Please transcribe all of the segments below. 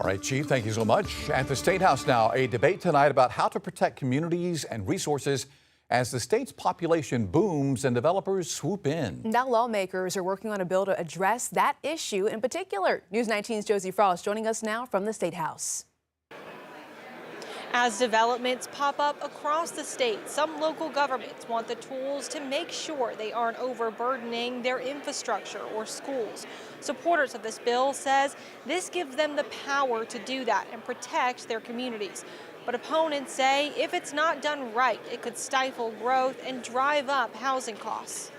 All right, Chief, thank you so much. At the State House now, a debate tonight about how to protect communities and resources as the state's population booms and developers swoop in. Now lawmakers are working on a bill to address that issue in particular. News 19's Josie Frost joining us now from the State House. As developments pop up across the state, some local governments want the tools to make sure they aren't overburdening their infrastructure or schools. Supporters of this bill says this gives them the power to do that and protect their communities. But opponents say if it's not done right, it could stifle growth and drive up housing costs.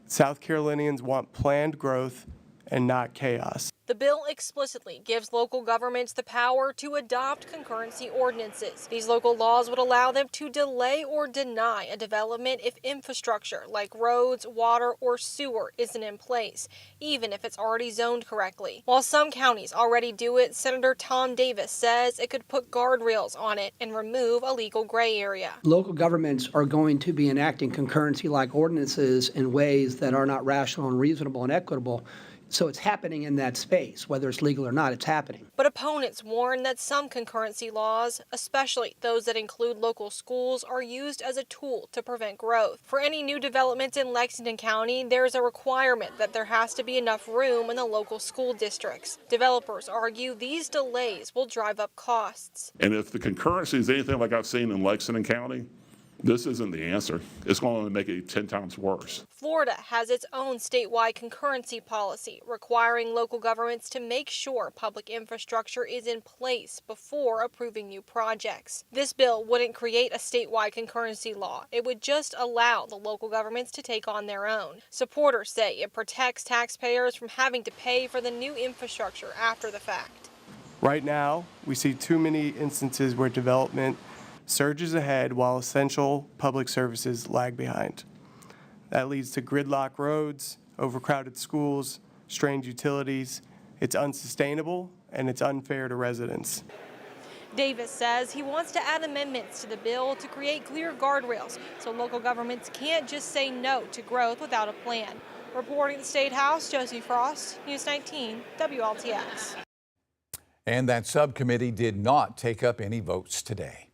South Carolinians want planned growth and not chaos. The bill explicitly gives local governments the power to adopt concurrency ordinances. These local laws would allow them to delay or deny a development if infrastructure like roads, water, or sewer isn't in place, even if it's already zoned correctly. While some counties already do it, Senator Tom Davis says it could put guardrails on it and remove a legal gray area. Local governments are going to be enacting concurrency-like ordinances in ways that are not rational and reasonable and equitable. So it's happening in that space, whether it's legal or not, it's happening. But opponents warn that some concurrency laws, especially those that include local schools, are used as a tool to prevent growth. For any new developments in Lexington County, there's a requirement that there has to be enough room in the local school districts. Developers argue these delays will drive up costs. And if the concurrency is anything like I've seen in Lexington County, this isn't the answer. It's going to make it 10 times worse. Florida has its own statewide concurrency policy requiring local governments to make sure public infrastructure is in place before approving new projects. This bill wouldn't create a statewide concurrency law. It would just allow the local governments to take on their own. Supporters say it protects taxpayers from having to pay for the new infrastructure after the fact. Right now, we see too many instances where development surges ahead while essential public services lag behind. That leads to gridlock roads, overcrowded schools, strained utilities. It's unsustainable and it's unfair to residents. Davis says he wants to add amendments to the bill to create clear guardrails so local governments can't just say no to growth without a plan. Reporting at the State House, Josie Frost, News 19, WLTX. And that subcommittee did not take up any votes today.